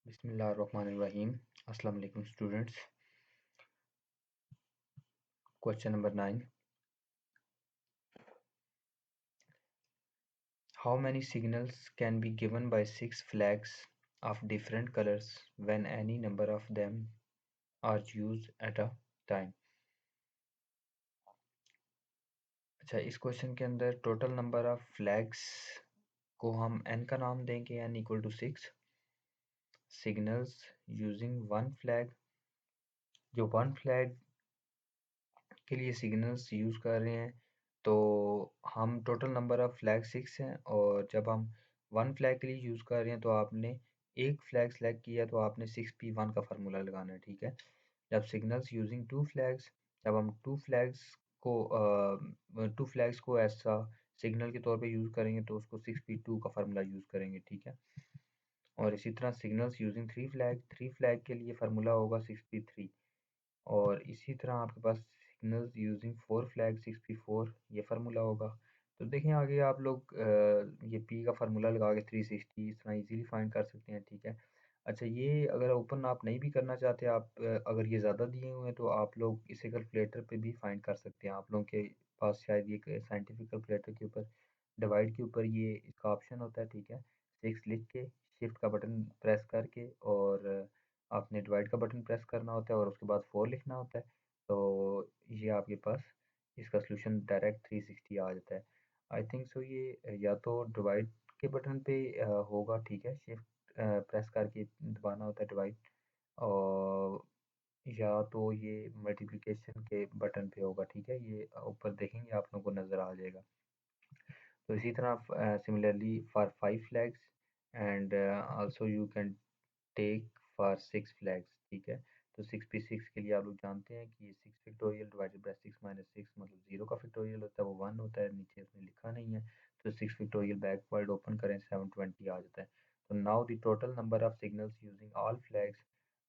Bismillahirrahmanirrahim. Assalamu alaikum students. Question number 9. How many signals can be given by 6 flags of different colors when any number of them are used at a time? अच्छा, इस question के अंदर total number of flags को हम n का नाम देंगे, n equal to 6 signals using one flag. जो वन फ्लैग के लिए सिग्नल्स यूज़ कर रहे हैं, तो हम टोटल नंबर ऑफ फ्लैग 6 हैं, और जब हम वन फ्लैग के लिए यूज़ कर रहे हैं तो आपने एक फ्लैग सेलेक्ट किया तो आपने 6p1 का फार्मूला लगाना है, ठीक है। जब सिग्नल्स यूजिंग टू फ्लैग्स, जब हम टू फ्लैग्स को ऐसा सिग्नल के तौर पे यूज़ करेंगे तो उसको 6p2 का फार्मूला यूज़ करेंगे, ठीक है। और इसी तरह सिग्नल्स यूजिंग थ्री फ्लैग के लिए फार्मूला होगा 6p3। और इसी तरह आपके पास सिग्नल्स यूजिंग 4 फ्लैग 6p4 ये फार्मूला होगा। तो देखें आगे आप लोग ये p का फार्मूला लगा के 360 इस तरह इजीली फाइंड कर सकते हैं, ठीक है। अच्छा, ये अगर ओपन आप नहीं भी करना चाहते, आप अगर ये ज़्यादा दिए हुए हैं तो आप लोग इसे कैलकुलेटर पे भी फाइंड कर सकते हैं। आप लोगों के पास शायद ये साइंटिफिक कैलकुलेटर के ऊपर डिवाइड के ऊपर ये इसका ऑप्शन होता है, ठीक है। 6 लिख के शिफ्ट का बटन प्रेस करके और आपने डिवाइड का बटन प्रेस करना होता है और उसके बाद 4 लिखना होता है, तो ये आपके पास इसका सोल्यूशन डायरेक्ट 360 आ जाता है। आई थिंक सो ये या तो डिवाइड के बटन पे होगा, ठीक है। शिफ्ट प्रेस करके दबाना होता है डिवाइड, और या तो ये मल्टीप्लिकेशन के बटन पे होगा, ठीक है। ये ऊपर देखेंगे आप लोगों को नज़र आ जाएगा। तो इसी तरह similarly for 5 flags and also you can take for 6 flags, ठीक है। तो 6p6 के लिए आप लोग जानते हैं कि ये 6 फैक्टोरियल डिवाइडेड बाय 6 माइनस 6 मतलब 0 का फैक्टोरियल होता है, वो 1 होता है, नीचे इसमें लिखा नहीं है। तो 6 फैक्टोरियल बैकवर्ड ओपन करें 720 आ जाता है। तो now the total number of signals using all flags,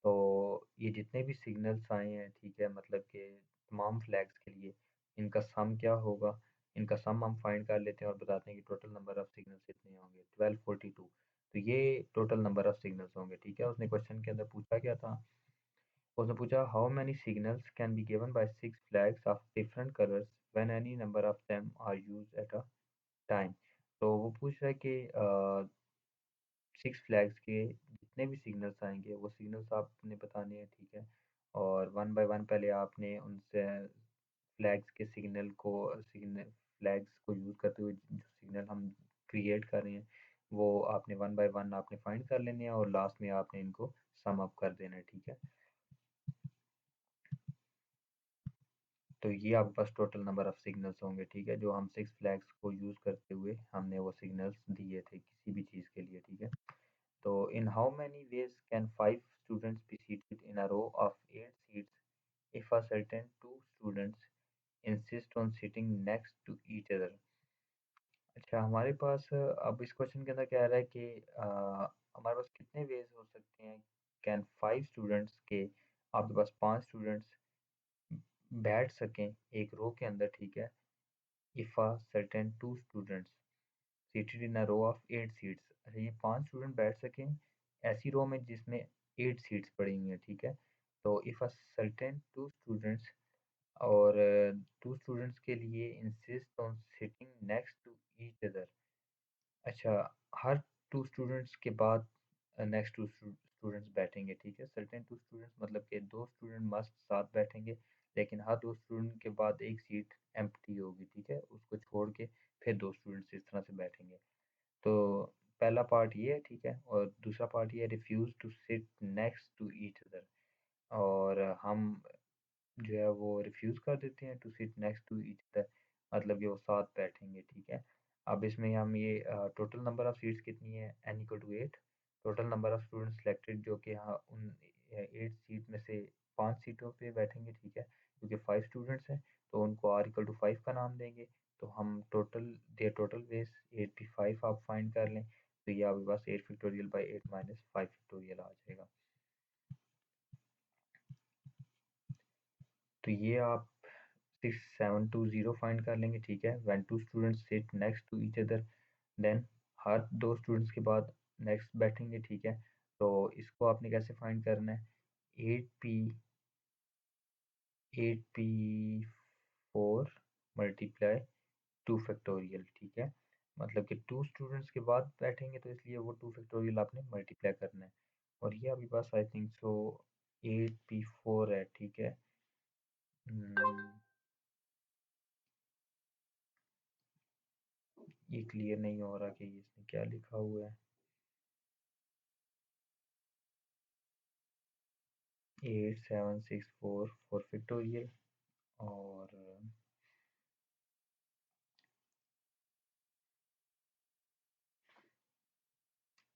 तो ये जितने भी सिग्नल्स आए हैं, ठीक है, मतलब कि तमाम फ्लैग्स के लिए इनका सम क्या होगा, इनका सम हम फाइंड कर लेते हैं और बताते हैं कि टोटल नंबर ऑफ सिग्नल्स कितने होंगे, 1242। तो ये टोटल नंबर ऑफ सिग्नल्स होंगे, ठीक है। उसने क्वेश्चन के अंदर पूछा क्या था, उसने पूछा how many signals can be given by 6 flags of different colours when any number of them are used at a time. तो वो पूछ रहा है कि 6 फ्लैग्स के जितने भी सिग्नल्स आएंगे वो सिग्नल्स आपने बताने हैं, ठीक है। और वन बाय वन पहले आपने उनसे फ्लैग्स को यूज़ करते हुए जो सिग्नल हम क्रिएट कर रहे हैं वो आपने वन बाय वन आपने फाइंड कर लेने हैं, और लास्ट में आपने इनको सम अप कर देना है, ठीक है। तो ये आपके पास टोटल नंबर ऑफ सिग्नल्स होंगे, ठीक है, जो हम 6 फ्लैग्स को यूज़ करते हुए हमने वो सिग्नल्स दिए थे किसी भी चीज़ के लिए, ठीक है। तो in how many ways can 5 students be seated in a row of 8 seats if a certain 2 students insist on sitting next to each other. अच्छा, हमारे पास अब इस क्वेश्चन के अंदर क्या आ रहा है कि हमारे पास कितने वेज हो सकते हैं, कैन 5 स्टूडेंट्स के आपके पास 5 स्टूडेंट्स बैठ सकें एक रो के अंदर, ठीक है। If a certain 2 students seated in a row of 8 seats, अच्छा ये 5 स्टूडेंट बैठ सकें ऐसी रो में जिसमें 8 सीट्स पड़ी हुई हैं, ठीक है। तो इफ अ सर्टेन 2 स्टूडेंट्स, और 2 स्टूडेंट्स के लिए insist on sitting next to each other. अच्छा, हर 2 स्टूडेंट्स के बाद नेक्स्ट 2 स्टूडेंट्स बैठेंगे, ठीक है। सर्टेन 2 स्टूडेंट्स मतलब कि 2 स्टूडेंट मस्ट साथ बैठेंगे, लेकिन हर 2 स्टूडेंट के बाद एक सीट एम्प्टी होगी, ठीक है, उसको छोड़ के फिर 2 स्टूडेंट्स इस तरह से बैठेंगे। तो पहला पार्ट ये है, ठीक है, और दूसरा पार्ट ये है refuse to sit next to each other, और हम जो है वो रिफ्यूज कर देते हैं to sit next to each other, मतलब कि वो साथ बैठेंगे, ठीक है। अब इसमें हम ये टोटल नंबर ऑफ सीट्स कितनी है, n equal to 8, total number of student selected जो कि हाँ उन 8 सीट में से 5 सीटों पे बैठेंगे, ठीक है, क्योंकि 5 स्टूडेंट्स हैं तो उनको r इक्वल टू 5 का नाम देंगे। तो हम टोटल बेस 85 आप फाइंड कर लें, तो ये आपके पास 8 फैक्टोरियल बाई 8 माइनस 5 फैक्टोरियल आ जाएगा। तो ये आप 6720 फाइंड कर लेंगे, ठीक है। When 2 students sit next to each other, then हर 2 स्टूडेंट्स के बाद नेक्स्ट बैठेंगे, ठीक है। तो इसको आपने कैसे फाइंड करना है, 8p 4 × 2 फैक्टोरियल, ठीक है। मतलब कि 2 स्टूडेंट्स के बाद बैठेंगे तो इसलिए वो 2 फैक्टोरियल आपने मल्टीप्लाई करना है। और ये आपके पास आई थिंक सो 8p 4 है, ठीक है। ये क्लियर नहीं हो रहा कि इसमें क्या लिखा हुआ है। 8764 4 फैक्टोरियल और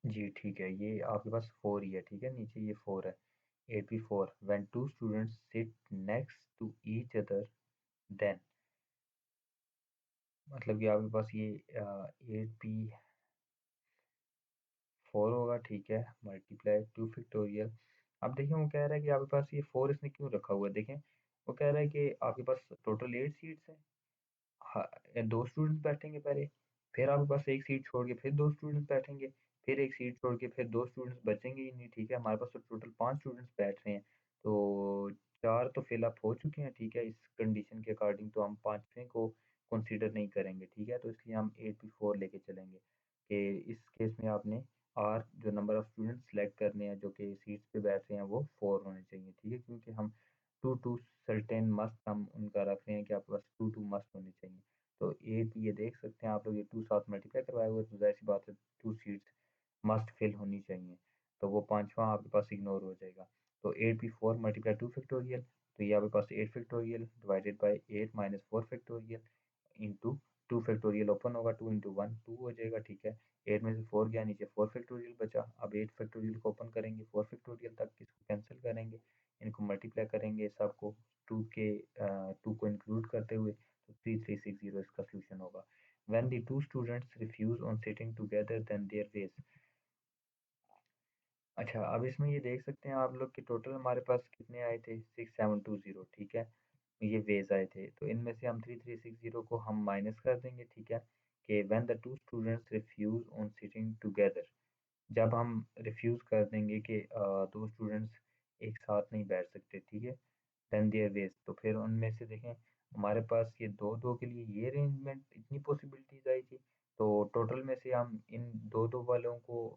जी ठीक है, ये आपके पास 4 ही है, ठीक है, नीचे ये 4 है। 8p 4 when two students sit next to each other then, मतलब कि आपके पास ये 8p 4 होगा, ठीक है, मल्टीप्लाई 2 फैक्टोरियल। अब देखें वो कह रहा है कि आपके पास ये 4 इसने क्यों रखा हुआ है, देखें वो कह रहा है कि आपके पास टोटल 8 सीट्स हैं। हाँ, 2 स्टूडेंट्स बैठेंगे पहले, फिर आपके पास एक सीट छोड़ के फिर 2 स्टूडेंट्स बैठेंगे, फिर एक सीट छोड़ के फिर 2 स्टूडेंट्स बचेंगे ही नहीं, ठीक है। हमारे पास तो टोटल 5 स्टूडेंट्स बैठ रहे हैं, तो 4 तो फिल अप हो चुके हैं, ठीक है। इस कंडीशन के अकॉर्डिंग तो हम पाँचवें को कंसीडर नहीं करेंगे, ठीक है। तो इसलिए हम 8p 4 लेके चलेंगे कि इस केस में आपने आर जो नंबर ऑफ स्टूडेंट्स सेलेक्ट करने हैं जो कि सीट्स पे बैठ रहे हैं वो 4 होने चाहिए, ठीक है, क्योंकि हम टू टू सर्टेन मस्ट हम उनका रख रहे हैं कि आपके पास टू मस्ट होने चाहिए। तो एट ये देख सकते हैं आप लोग, ये 2 साथ मल्टीप्लाई करवाए हुए, तो ज़ाहिर सी बात है 2 सीट्स मस्ट फिल होनी चाहिए, तो वो पाँचवा आपके पास इग्नोर हो जाएगा। तो 8p 4 × 2 फैक्टोरियल, तो ये आपके पास 8 factorial divided by 8 - 4 factorial into 2 factorial open होगा, 2 × 1 2 हो जाएगा, ठीक है। 8 में से 4 गया, नीचे 4 फैक्टोरियल बचा। अब 8 फैक्टोरियल को ओपन करेंगे, 4 फैक्टोरियल तक इसको कैंसिल करेंगे, इनको मल्टीप्लाई करेंगे सबको 2 को इंक्लूड करते हुए, तो 3360 इसका सॉल्यूशन होगा। When the two students refuse on sitting together, then their ways। अच्छा, अब इसमें ये देख सकते हैं आप लोग कि टोटल हमारे पास कितने आए थे, 6720, ठीक है। ये वेज आए थे, तो इनमें से हम 3360 को हम माइनस कर देंगे, ठीक है, कि when the two students refuse on sitting together, जब हम रिफ्यूज़ कर देंगे कि 2 स्टूडेंट्स एक साथ नहीं बैठ सकते, ठीक है, देन देयर वेज, तो फिर उनमें से देखें हमारे पास ये 2-2 के लिए ये अरेंजमेंट इतनी पॉसिबिलिटीज़ आई थी, तो टोटल में से हम इन 2-2 वालों को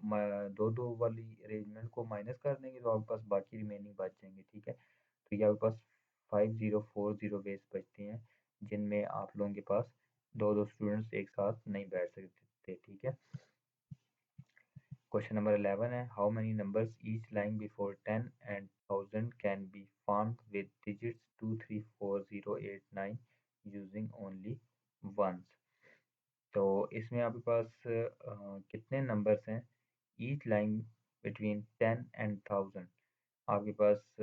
2-2 वाली अरेंजमेंट को माइनस कर देंगे, तो आपके पास बाकी रिमेनिंग बच जाएंगे, ठीक है। तो ये आपके पास 5040 वेज बचते हैं जिनमें आप लोगों के पास 2-2 स्टूडेंट्स एक साथ नहीं बैठ सकते, ठीक है। Question number 11 है, how many numbers each lying before 10 and 1000 can be formed with digits 2, 3, 4, 0, 8, 9 using only ones। तो इसमें आपके पास कितने नंबर्स हैं each lying between 10 and 1000, आपके पास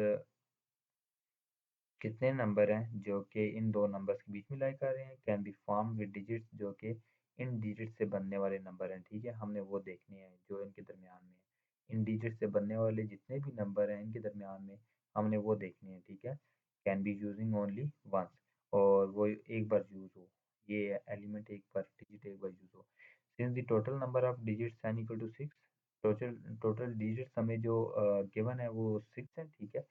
कितने नंबर हैं जो कि इन दो नंबर्स के बीच में लाई कर रहे हैं, can be form with digits, जो कि इन डिजिट से बनने वाले नंबर हैं, ठीक है। हमने वो देखने हैं जो इनके दरमियान में है, इन डिजिट से बनने वाले जितने भी नंबर हैं इनके दरमियान में हमने वो देखने हैं, ठीक है। Can be using only once, और वो एक बार यूज हो, ये एलिमेंट एक बार डिजिट एक बार यूज हो। Since the total number of digits n = 6, total total digits हमें जो गिवन है वो 6 है, ठीक है,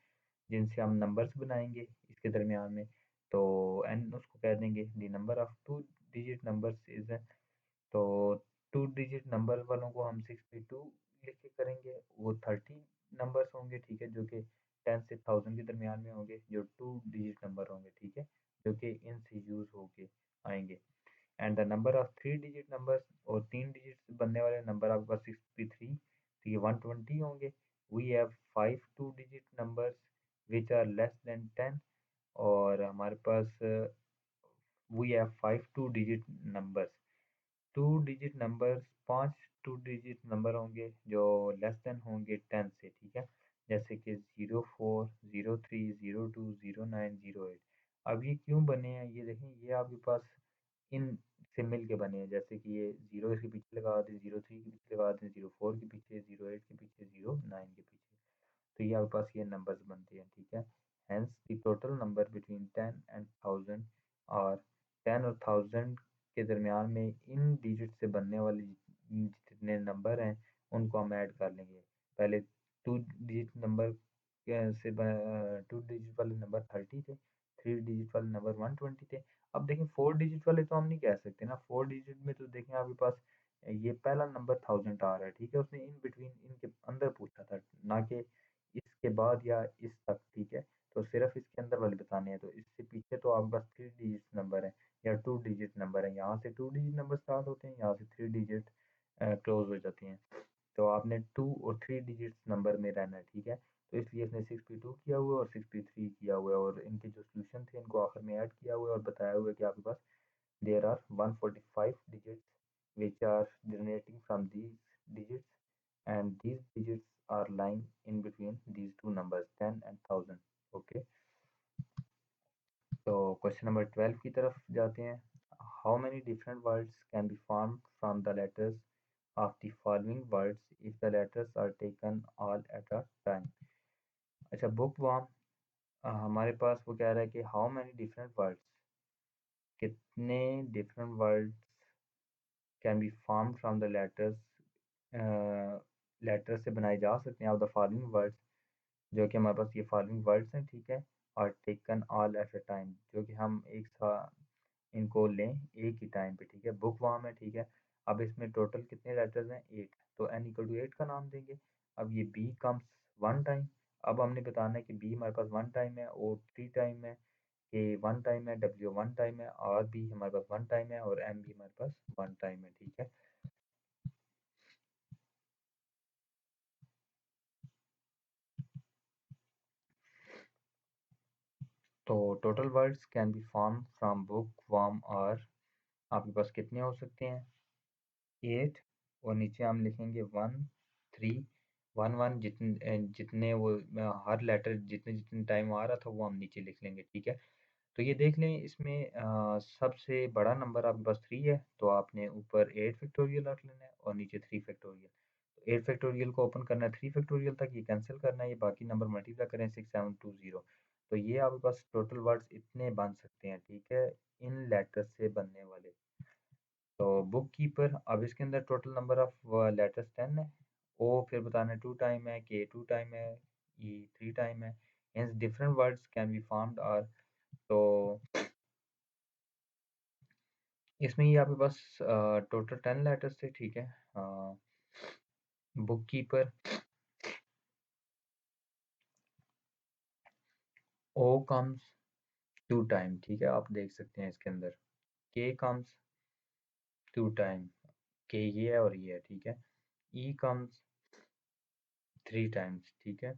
जिनसे हम नंबर्स बनाएंगे इसके दरमियान में, तो n उसको कह देंगे the number of 2 digit numbers is, तो 2 डिजिट नंबर वालों को हम 62 लिख के करेंगे, वो 30 नंबर्स होंगे, ठीक है, जो कि 10 से 1000 के दरमियान में होंगे, जो 2 डिजिट नंबर होंगे, ठीक है, जो कि इनसे यूज होके आएंगे। And the number of 3 digit numbers, और 3 डिजिट बनने वाले नंबर आपके पास 63, तो ये 120 होंगे। We have 5 2 digit numbers which are less than 10, और हमारे पास we have 5 2 digit numbers, 2 digit numbers 5 2 digit number होंगे जो लेस देन होंगे 10 से, ठीक है, जैसे कि 04 03 02 09 08। अब ये क्यों बने हैं, ये देखें, ये आपके पास इन से मिल के बने हैं, जैसे कि ये 0 इसके पीछे लगा दें, 03 के पीछे लगा दें, 04 के पीछे, 08 के पीछे, 09 के पीछे, तो ये आपके पास ये नंबर्स बनते हैं, ठीक है। Hence the total number between 10 and 1000, और 10 और 1000 के दरमियान में इन डिजिट से बनने वाले जितने नंबर हैं उनको हम ऐड कर लेंगे। पहले टू डिजिट नंबर से 2 डिजिट वाले नंबर 30 थे, 3 डिजिट वाले नंबर 120 थे। अब देखें 4 डिजिट वाले तो हम नहीं कह सकते ना, 4 डिजिट में तो देखें आपके पास ये पहला नंबर 1000 आ रहा है, ठीक है, उसने इन बिटवीन इनके अंदर पूछा था, ना कि इसके बाद या इस तक, ठीक है, तो सिर्फ इसके अंदर वाले बताने हैं, तो इससे पीछे तो आपके पास 3 डिजिट नंबर है या 2 डिजिट नंबर है, यहाँ से 2 डिजिट नंबर स्टार्ट होते हैं, यहाँ से 3 डिजिट क्लोज हो जाती हैं, तो आपने 2 और 3 डिजिट्स नंबर में रहना है, ठीक है, तो इसलिए इसने 62 किया हुआ है और 63 किया हुआ है, और इनके जो सोल्यूशन थे इनको आखिर में ऐड किया हुआ है और बताया हुआ है कि आपके पास there are 145 digits which are generating from these digits, and these digits are lying in between these two numbers 10 and 1000. Okay, तो क्वेश्चन नंबर 12 की तरफ जाते हैं। How many different words can be formed from the letters of the following words if the letters are taken all at a time। अच्छा, bookworm, हमारे पास वो कह रहा है कि हाउ मैनी डिफरेंट वर्ड्स, कितने different words can be formed from the letters, letter से बनाए जा सकते हैं ऑफ द फॉलोइंग वर्ड्स, जो कि हमारे पास ये फॉलोइंग वर्ड्स हैं, ठीक है, और taken all at a time, जो कि हम एक साथ इनको लें एक ही टाइम पे, ठीक है, बुक वार्म है, ठीक है। अब इसमें टोटल कितने लेटर्स हैं, 8, तो n इक्वल टू 8 का नाम देंगे। अब ये बी कम्स 1 टाइम, अब हमने बताना है कि बी हमारे पास 1 टाइम है, ओ 3 टाइम है, ए 1 टाइम है, डब्ल्यू 1 टाइम है, आर भी हमारे पास 1 टाइम है, और एम भी हमारे पास 1 टाइम है, ठीक है। तो total words can B form from book warm और आपके पास कितने हो सकते हैं, 8, और नीचे हम लिखेंगे 1 3 1 1, जितने जितने वो हर लेटर जितने जितने टाइम आ रहा था वो हम नीचे लिख लेंगे, ठीक है। तो ये देख लें, इसमें सबसे बड़ा नंबर आपके पास 3 है, तो आपने ऊपर 8 फैक्टोरियल रख लेना है और नीचे 3 फैक्टोरियल, तो 8 फैक्टोरियल को ओपन करना है 3 फैक्टोरियल तक, ये कैंसिल करना है, ये बाकी नंबर मल्टीप्लाई करें 6720, तो ये आपके पास टोटल वर्ड्स इतने बन सकते हैं, ठीक है, इन लेटर से बनने वाले। तो बुक कीपर, अब इसके अंदर टोटल नंबर ऑफ लेटर्स 10 है, ओ फिर बताना है 2 टाइम है, के 2 टाइम है, ई 3 टाइम है, hence different words can be formed are, तो इसमें ये आपके पास टोटल 10 लेटर्स थे, ठीक है। Bookkeeper, O comes 2 time, ठीक है, आप देख सकते हैं इसके अंदर, के कम्स 2 टाइम, के ये है और ये है, ठीक है, ई कम्स 3 टाइम्स, ठीक है,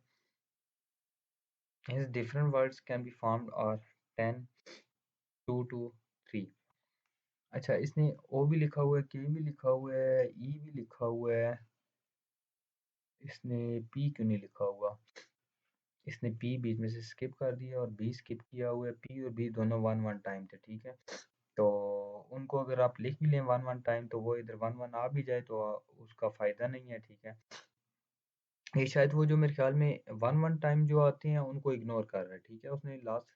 hence different words can be formed or 10 2 2 3। अच्छा, इसने ओ भी लिखा हुआ है, के भी लिखा हुआ है, ई भी लिखा हुआ है, इसने पी क्यों नहीं लिखा हुआ, इसने पी बीच में से स्किप कर दिया और बी स्किप किया हुआ है, पी और बी दोनों 1 1 टाइम थे, ठीक है, तो उनको अगर आप लिख भी लें 1 1 टाइम, तो वो इधर 1 1 आ भी जाए तो उसका फ़ायदा नहीं है, ठीक है। ये शायद वो जो मेरे ख्याल में 1 1 टाइम जो आते हैं उनको इग्नोर कर रहा है, ठीक है, उसने लास्ट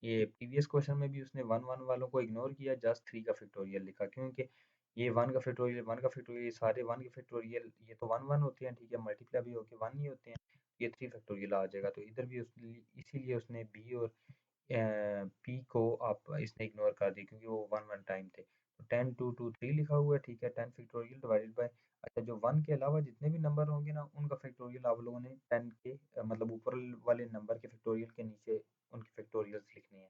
ये प्रीवियस क्वेश्चन में भी उसने 1 1 वालों को इग्नोर किया, जस्ट 3 का फैक्टोरियल लिखा, क्योंकि ये 1 का फैक्टोरियल ये सारे 1 के फैक्टोरियल ये तो 1 1 होते हैं, ठीक है, मल्टीप्लाई भी होके 1 ही होते हैं, ये 3 फैक्टोरियल आ जाएगा, तो इधर भी उसने इसीलिए उसने बी और पी को आप इसने इग्नोर कर दी, क्योंकि वो 1 1 टाइम थे, तो 10 2 2 3 लिखा हुआ है, ठीक है, 10 फैक्टोरियल डिवाइडेड बाय, अच्छा, जो 1 के अलावा जितने भी नंबर होंगे ना उनका फैक्टोरियल आप लोगों ने 10 के मतलब ऊपर वाले नंबर के फैक्टोरियल के नीचे उनके फैक्टोरियल्स लिखने हैं,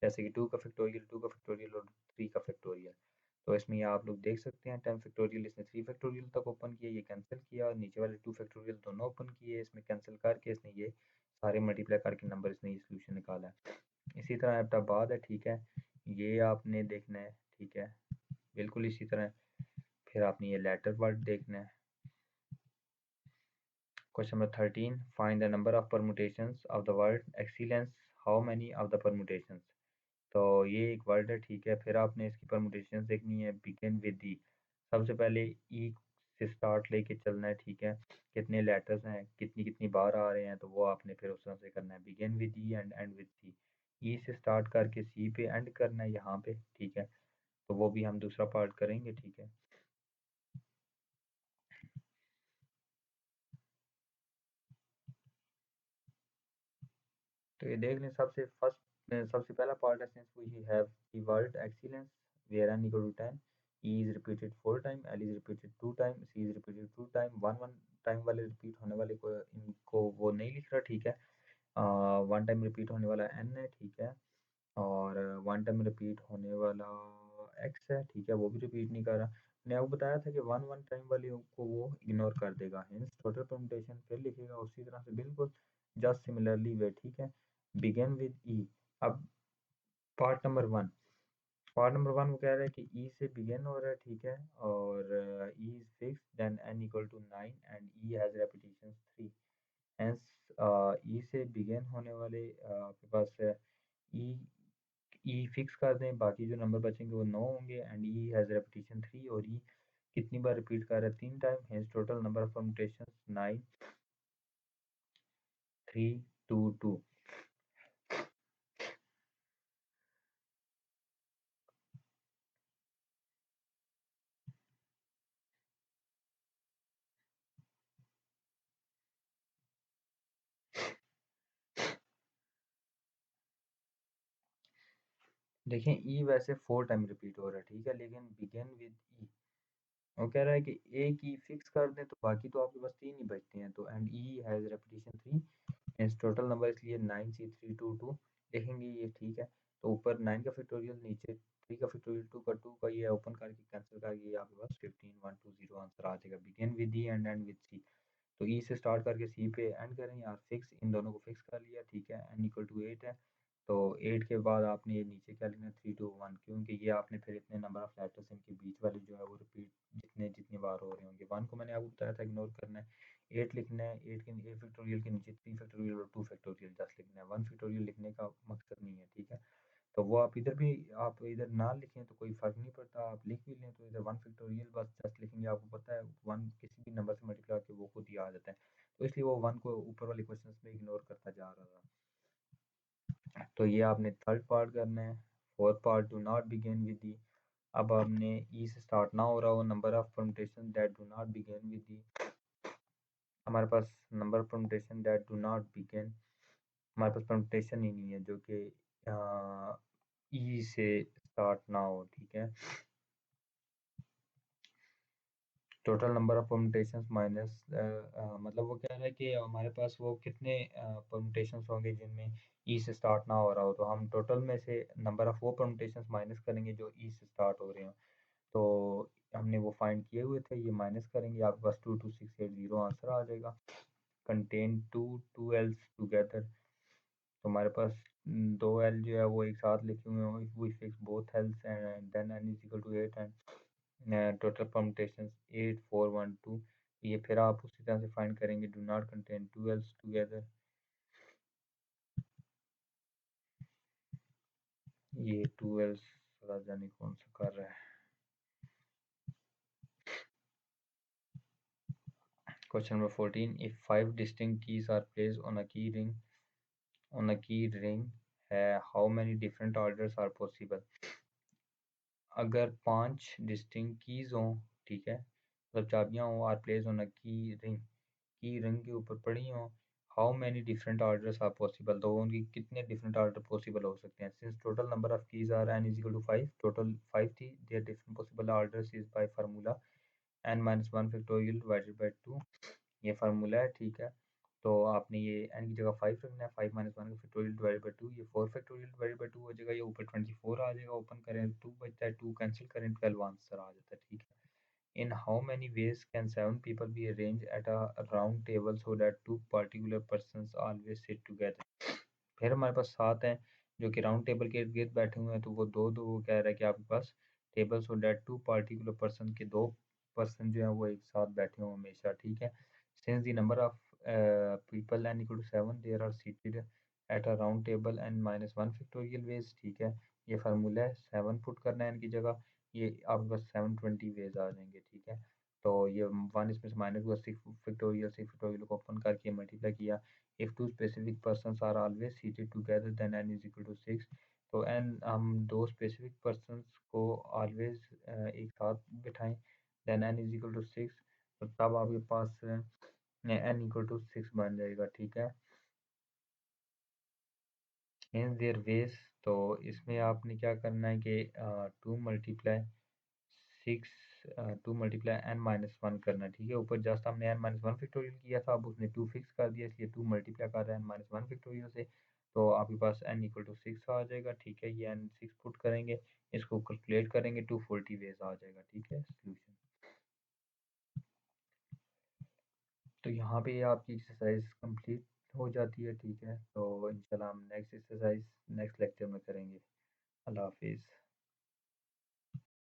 जैसे कि 2 का फैक्टोरियल और 3 का फैक्टोरियल, तो इसमें ये आप लोग देख सकते हैं 10 फैक्टोरियल इसने 3 फैक्टोरियल तक ओपन किया, ये कैंसिल किया, और नीचे वाले 2 फैक्टोरियल दोनों ओपन किए, इसमें कैंसिल करके इसने ये सारे मल्टीप्लाई करके नंबर इसने ये सोल्यूशन निकाला है। इसी तरह एबटाबाद है, ठीक है, ये आपने देखना है, ठीक है, बिल्कुल इसी तरह। फिर आपने ये लेटर वर्ड देखना है। Question number 13, find the number of permutations of the word excellence, how many of the permutations, तो ये एक वर्ड है, ठीक है, फिर आपने इसकी परमुटेशंस देखनी है, बिगिन विद दी, सबसे पहले ई से स्टार्ट लेके चलना है, ठीक है, कितने लेटर्स हैं, कितनी कितनी बार आ रहे हैं, तो वो आपने फिर उस तरह से करना है, begin with E and end with C, E से स्टार्ट करके सी पे एंड करना है यहाँ पे, ठीक है, तो वो भी हम दूसरा पार्ट करेंगे, ठीक है। तो ये देख लें, सबसे पहला पार्ट है since we have the word excellence where n equal to 10, e is repeated 4 time, l is repeated 2 time, c is repeated 2 time, 1 time वाले रिपीट होने वाले को इनको वो नहीं लिख रहा, ठीक है। 1 टाइम रिपीट होने वाला n है, ठीक है, और 1 टाइम रिपीट होने वाला x है, ठीक है, वो भी रिपीट नहीं कर रहा। मैंने आपको बताया था कि 1 टाइम वाले को वो इग्नोर कर देगा, हिंस टोटल परम्यूटेशन फिर लिखेगा उसी तरह से बिल्कुल जस्ट सिमिलरली वे, ठीक है। बिगिन विद ई। अब पार्ट नंबर 1, वो कह रहा है कि ई से बिगिन हो रहा है, ठीक है, और E is fix then n equal to 9 and E has repetition 3, hence E से बिगिन होने वाले आपके पास ई ई फिक्स कर दें, बाकी जो नंबर बचेंगे वो 9 होंगे, एंड ई हैज रेपिटेशन 3, और ई कितनी बार रिपीट कर रहा है, 3 time, hence total number of permutations 9 3 2 2। देखें ई वैसे 4 टाइम रिपीट हो रहा है, ठीक है, लेकिन बिगिन विद ई वो कह रहा है कि एक ई फिक्स कर दें तो बाकी तो आपके पास 3 ही बचते हैं, तो and E has repetition 3, means total number इसलिए 9C322 लिखेंगे ये, ठीक है। तो ऊपर 9 का फैक्टोरियल, नीचे 3 का फैक्टोरियल, 2 का 2 का, ये ओपन करके कैंसिल करके ये आपके पास 15120 आंसर आ जाएगा। Begin with E and end with C, तो ई से स्टार्ट करके सी पे एंड करें यार, फिक्स इन दोनों को फिक्स कर लिया, ठीक है, n इक्वल टू 8 है, तो 8 के बाद आपने ये नीचे क्या लिखना है 3 2 1, क्योंकि ये आपने फिर इतने नंबर ऑफ लेटर्स इनके बीच वाले जो है वो रिपीट जितने जितनी बार हो रहे होंगे। 1 को मैंने आपको बताया था इग्नोर करना है, 8 लिखना है, 8 के 8 फैक्टोरियल के नीचे 3 फैक्टोरियल और 2 फैक्टोरियल जस्ट लिखना है, 1 फैक्टोरियल लिखने का मकसद नहीं है, ठीक है। तो वो आप इधर ना लिखें तो कोई फ़र्क नहीं पड़ता, आप लिख भी लें तो इधर 1 फैक्टोरियल बस जस्ट लिखेंगे, आपको पता है 1 किसी भी नंबर से मल्टीप्लाई करके वो खुद ही आ जाता है, तो इसलिए वो 1 को ऊपर वाले क्वेश्चंस में इग्नोर करता जा रहा था। तो ये आपने थर्ड पार्ट करना है। Fourth part, do not begin with the. अब आपने ई से स्टार्ट ना हो रहा हो, number of permutation that do not begin with the, हमारे पास number permutation that do not begin, हमारे पास परम्यूटेशन ही नहीं है जो कि ई से स्टार्ट ना हो, ठीक है। Total number of permutations minus, मतलब वो कह रहा है कि हमारे पास वो कितने परम्यूटेशंस होंगे जिनमें ई से स्टार्ट ना हो रहा हो, तो हम टोटल में से नंबर ऑफ वो परम्यूटेशंस माइनस करेंगे जो ई से स्टार्ट हो रहे हो। तो हमने वो फाइंड किए हुए थे, ये माइनस करेंगे, आपके पास 22680 आंसर आ जाएगा। कंटेन टू एल्स टुगेदर, तो हमारे पास 2 एल जो है वो एक साथ लिखे हुए हैं, we fix both Ls and then n is equal to 8 and total permutations 8412। ये फिर आप उसी तरह से फाइंड करेंगे, do not contain 2 Ls together, ये 2 एल्स जाने कौन सा कर रहा है। Question number 14, if 5 distinct keys are placed on a key ring, how many different orders are possible? अगर 5 डिस्टिंक्ट कीज हों, ठीक है, मतलब चाबियां हों, आर प्लेस ऑन अ की रिंग के ऊपर पड़ी हों, how many different orders are possible, तो उनकी कितने डिफरेंट ऑर्डर पॉसिबल हो सकते हैं। Since total number of keys are n is equal to 5, total 5 थी, there different possible orders is by formula n minus 1 factorial divided by 2, ये formula है, ठीक है। तो आपने ये n की जगह 5 रखना है, 5 माइनस 1 का फैक्टोरियल डिवाइडेड बाय 2, ये 4 फैक्टोरियल डिवाइडेड बाय 2 हो जाएगा, ये ऊपर 24 आ जाएगा, ओपन करें 2 बचता है, 2 कैंसिल करें 12 आंसर आ जाता है, ठीक है। In how many ways can 7 people be arranged at a round table so that two particular persons always sit together? फिर हमारे पास 7 हैं जो कि राउंड टेबल के इर्द गिर्द बैठे हुए हैं, तो वो दो दो वो कह रहा है कि आपके पास table so that two particular person के दो पर्सन जो है वो एक साथ बैठे हों हमेशा, ठीक है। Since the number of people n equal to 7 there are seated at a round table n minus 1 factorial ways, ठीक है। ये फार्मूला है, 7 पुट करना है n की जगह, ये आपके पास 720 वेज आ जाएंगे, ठीक है। तो ये 1 इसमें से माइनस हुआ, 6 फैक्टोरियल को ओपन करके मल्टीप्लाई किया, if two specific persons are always seated together then n is equal to 6, तो n हम दो स्पेसिफिक पर्सनस को ऑलवेज एक साथ बिठाएं then n is equal to 6, तो तब आपके पास n equal to 6 बन जाएगा, ठीक है। In their ways. तो इसमें आपने क्या करना है कि 2 मल्टीप्लाई 6 2 मल्टीप्लाई n माइनस 1 करना है, ठीक है। ऊपर जस्ट हमने n माइनस 1 फैक्टोरियल किया था, अब उसने 2 फिक्स कर दिया, इसलिए 2 मल्टीप्लाई कर रहे हैं n माइनस 1 फैक्टोरियल से। तो आपके पास n इक्वल टू 6 आ जाएगा, ठीक है। ये n 6 पुट करेंगे, इसको कैलकुलेट करेंगे, 240 वेज आ जाएगा, ठीक है सोल्यूशन। तो यहाँ पे आपकी एक्सरसाइज कंप्लीट हो जाती है, ठीक है। तो इंशाल्लाह हम नेक्स्ट एक्सरसाइज नेक्स्ट लेक्चर में करेंगे। अल्लाह हाफिज़।